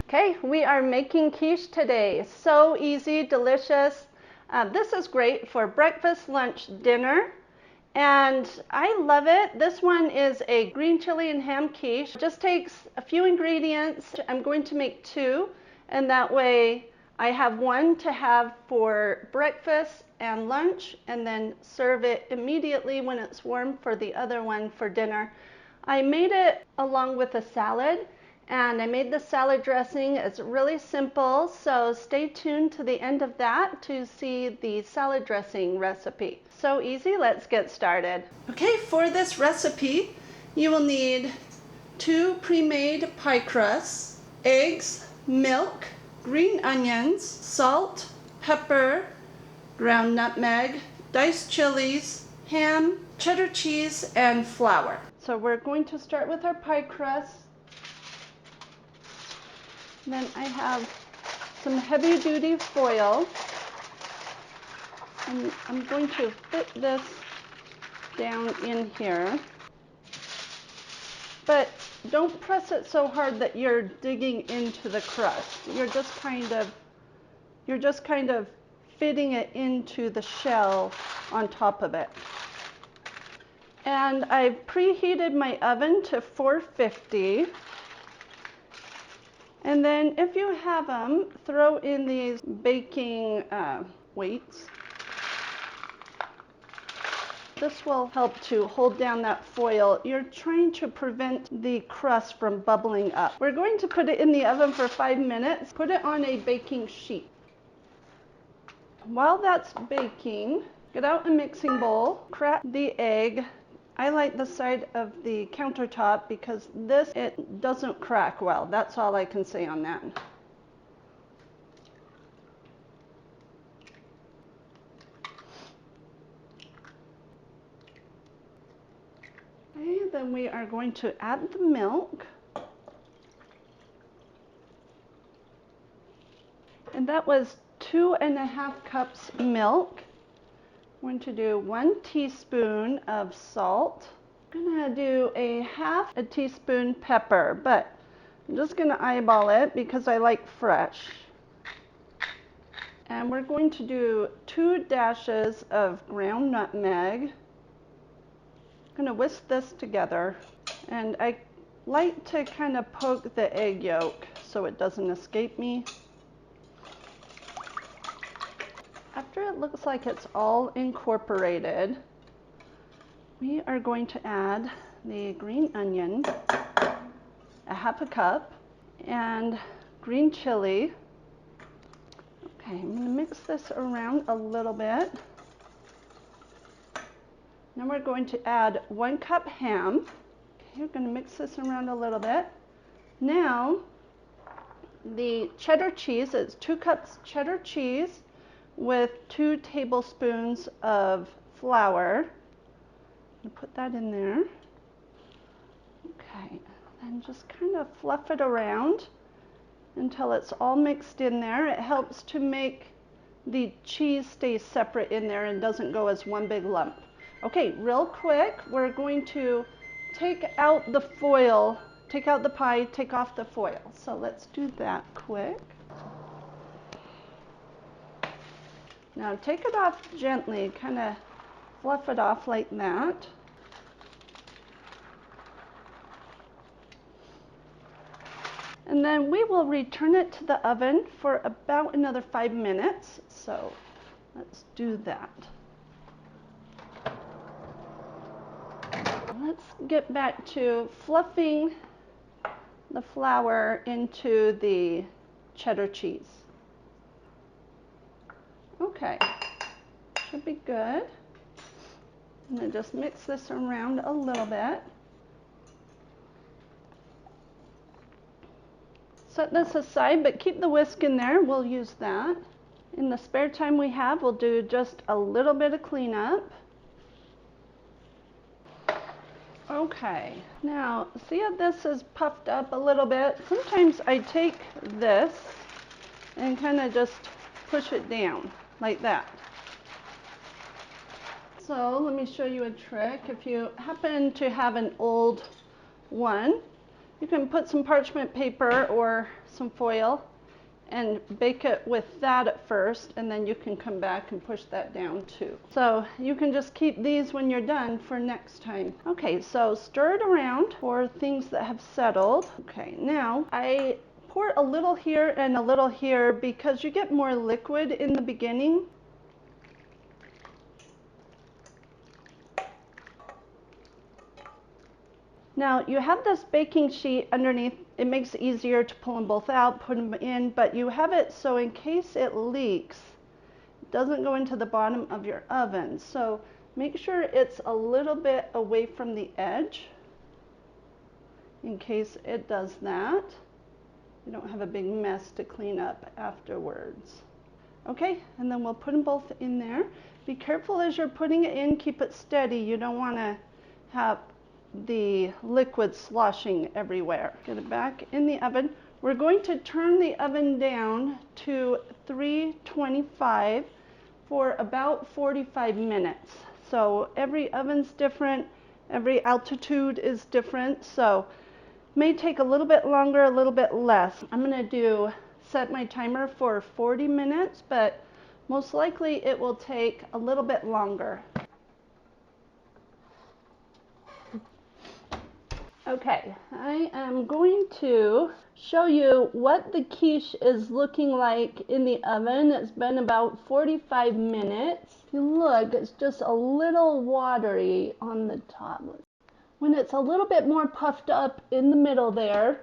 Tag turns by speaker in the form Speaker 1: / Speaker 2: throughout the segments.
Speaker 1: Okay, we are making quiche today. So easy, delicious. This is great for breakfast, lunch, dinner, and I love it. This one is a green chili and ham quiche. It just takes a few ingredients. I'm going to make two, and that way I have one to have for breakfast and lunch, and then serve it immediately when it's warm for the other one for dinner. I made it along with a salad. And I made the salad dressing. It's really simple, so stay tuned to the end of that to see the salad dressing recipe. So easy, let's get started. Okay, for this recipe, you will need 2 pre-made pie crusts, eggs, milk, green onions, salt, pepper, ground nutmeg, diced chilies, ham, cheddar cheese, and flour. So we're going to start with our pie crust. Then I have some heavy duty foil, and I'm going to fit this down in here, but don't press it so hard that you're digging into the crust. You're just kind of fitting it into the shell on top of it. And I've preheated my oven to 450. And then if you have them, throw in these baking weights. This will help to hold down that foil. You're trying to prevent the crust from bubbling up. We're going to put it in the oven for 5 minutes. Put it on a baking sheet. While that's baking, get out a mixing bowl, crack the egg. I like the side of the countertop because it doesn't crack well. That's all I can say on that. Okay, then we are going to add the milk. And that was 2.5 cups milk. I'm going to do 1 teaspoon of salt. I'm gonna do a half a teaspoon pepper, but I'm just gonna eyeball it because I like fresh. And we're going to do 2 dashes of ground nutmeg. I'm gonna whisk this together, and I like to kind of poke the egg yolk so it doesn't escape me. After it looks like it's all incorporated, we are going to add the green onion, a half a cup, and green chili. Okay, I'm going to mix this around a little bit. Now we're going to add 1 cup ham. Okay, we're going to mix this around a little bit. Now, the cheddar cheese, it's 2 cups cheddar cheese with 2 tablespoons of flour. I'm going to put that in there. Okay, then just kind of fluff it around until it's all mixed in there. It helps to make the cheese stay separate in there and doesn't go as one big lump. Okay, real quick, we're going to take out the foil, take out the pie, take off the foil. So let's do that quick. Now take it off gently, kind of fluff it off like that. And then we will return it to the oven for about another 5 minutes. So let's do that. Let's get back to fluffing the flour into the cheddar cheese. Okay, should be good. I'm going to just mix this around a little bit. Set this aside, but keep the whisk in there. We'll use that. In the spare time we have, we'll do just a little bit of cleanup. Okay, now see how this is puffed up a little bit? Sometimes I take this and kind of just push it down like that. So let me show you a trick. If you happen to have an old one, You can put some parchment paper or some foil and bake it with that at first, and then you can come back and push that down too. So you can just keep these when you're done for next time. Okay, so stir it around for things that have settled. Okay, now I pour a little here and a little here because you get more liquid in the beginning. Now you have this baking sheet underneath. It makes it easier to pull them both out, put them in, but you have it so in case it leaks, it doesn't go into the bottom of your oven. So make sure it's a little bit away from the edge in case it does that. You don't have a big mess to clean up afterwards. Okay, and then we'll put them both in there. Be careful as you're putting it in, keep it steady. You don't want to have the liquid sloshing everywhere. Get it back in the oven. We're going to turn the oven down to 325 for about 45 minutes. So every oven's different, every altitude is different, so may take a little bit longer, a little bit less. I'm going to set my timer for 40 minutes, but most likely it will take a little bit longer. Okay, I am going to show you what the quiche is looking like in the oven. It's been about 45 minutes. If you look, it's just a little watery on the top. When it's a little bit more puffed up in the middle there,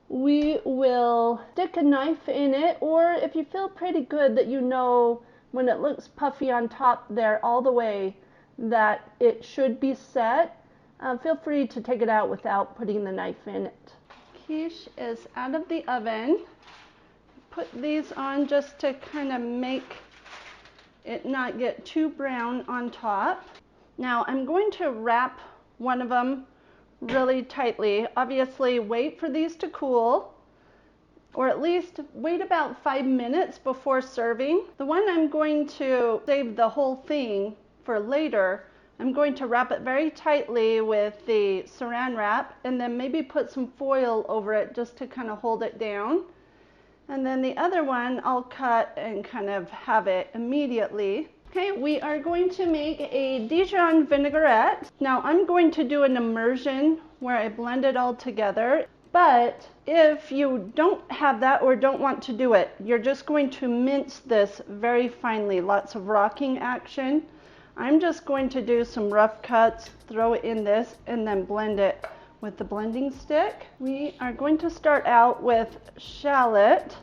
Speaker 1: we will stick a knife in it, or if you feel pretty good that you know when it looks puffy on top there all the way that it should be set, feel free to take it out without putting the knife in it. Quiche is out of the oven. Put these on just to kind of make it not get too brown on top. Now I'm going to wrap one of them really tightly. Obviously wait for these to cool, or at least wait about 5 minutes before serving. The one I'm going to save the whole thing for later, I'm going to wrap it very tightly with the saran wrap and then maybe put some foil over it just to kind of hold it down. And then the other one I'll cut and kind of have it immediately. Okay, we are going to make a Dijon vinaigrette. Now I'm going to do an immersion where I blend it all together. But if you don't have that or don't want to do it, you're just going to mince this very finely, lots of rocking action. I'm just going to do some rough cuts, throw it in this, and then blend it with the blending stick. We are going to start out with shallot,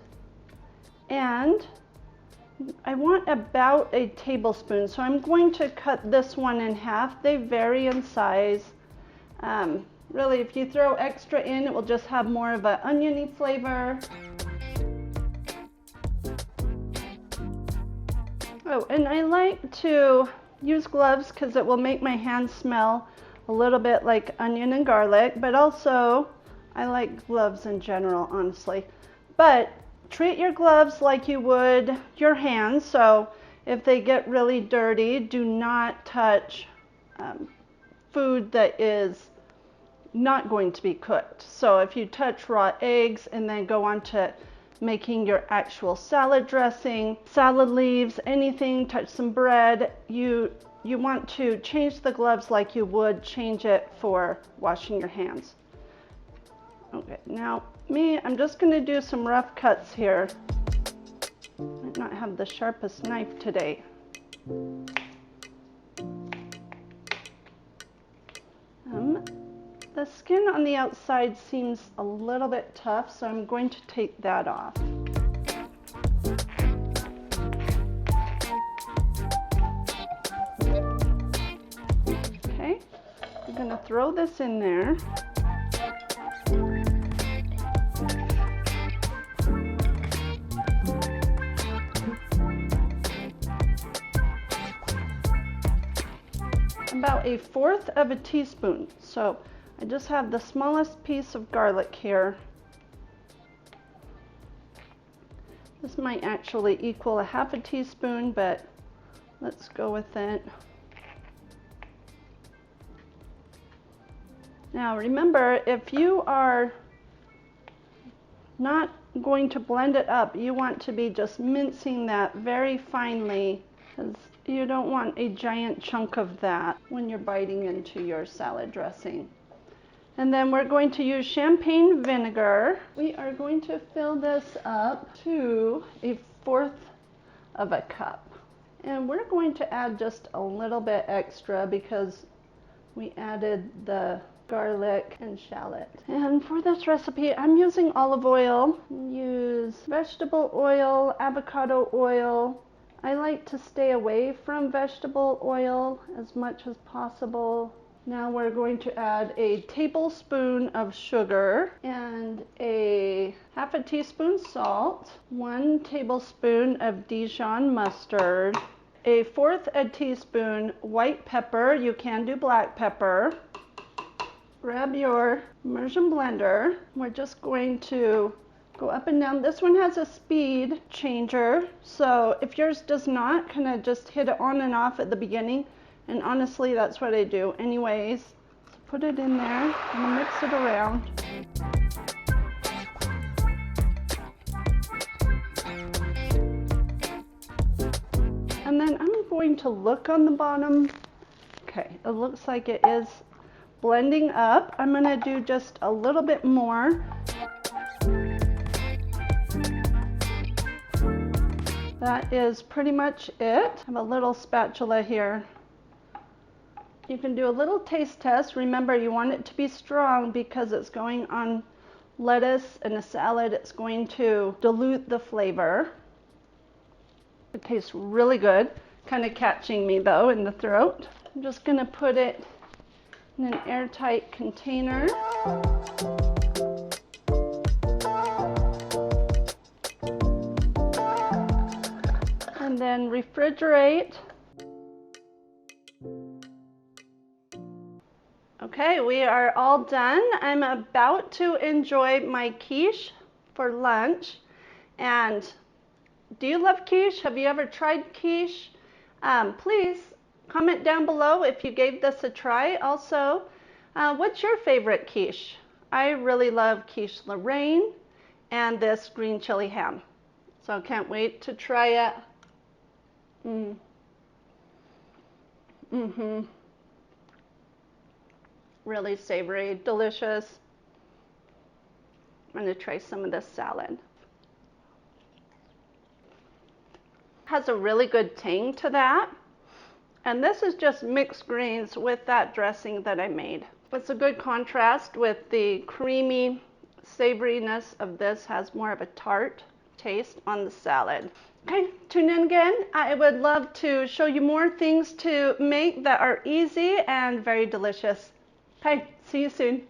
Speaker 1: and I want about a tablespoon, so I'm going to cut this one in half. They vary in size. Really, if you throw extra in, it will just have more of an oniony flavor. Oh, and I like to use gloves because it will make my hands smell a little bit like onion and garlic, but also I like gloves in general, honestly. But treat your gloves like you would your hands, so if they get really dirty, do not touch food that is not going to be cooked. So if you touch raw eggs and then go on to making your actual salad dressing, salad leaves, anything, touch some bread, you want to change the gloves like you would change it for washing your hands. Okay, now I'm just going to do some rough cuts here. Might not have the sharpest knife today. The skin on the outside seems a little bit tough, so I'm going to take that off. Okay, I'm going to throw this in there. About 1/4 of a teaspoon. So I just have the smallest piece of garlic here. This might actually equal a 1/2 teaspoon, but let's go with it. Now remember, if you are not going to blend it up. You want to be just mincing that very finely, because you don't want a giant chunk of that when you're biting into your salad dressing. And then we're going to use champagne vinegar. We are going to fill this up to 1/4 of a cup. And we're going to add just a little bit extra because we added the garlic and shallot. And for this recipe, I'm using olive oil. Use vegetable oil, avocado oil. I like to stay away from vegetable oil as much as possible. Now we're going to add a tablespoon of sugar and a 1/2 teaspoon salt, 1 tablespoon of Dijon mustard, 1/4 teaspoon white pepper. You can do black pepper. Grab your immersion blender. We're just going to go up and down. This one has a speed changer, so if yours does not, kind of just hit it on and off at the beginning. And honestly, that's what I do anyways. So put it in there and mix it around. And then I'm going to look on the bottom. Okay, it looks like it is blending up. I'm going to do just a little bit more. That is pretty much it. I have a little spatula here. You can do a little taste test. Remember, you want it to be strong because it's going on lettuce and a salad. It's going to dilute the flavor. It tastes really good. Kind of catching me though in the throat. I'm just going to put it in an airtight container. And then refrigerate. Okay, we are all done. I'm about to enjoy my quiche for lunch. And do you love quiche? Have you ever tried quiche? Please comment down below if you gave this a try. Also, what's your favorite quiche? I really love quiche Lorraine and this green chili ham. So I can't wait to try it. Really savory, delicious. I'm going to try some of this salad. Has a really good tang to that. And this is just mixed greens with that dressing that I made. It's a good contrast with the creamy savoriness of this. Has more of a tart taste on the salad. Okay, tune in again. I would love to show you more things to make that are easy and very delicious. Okay, see you soon.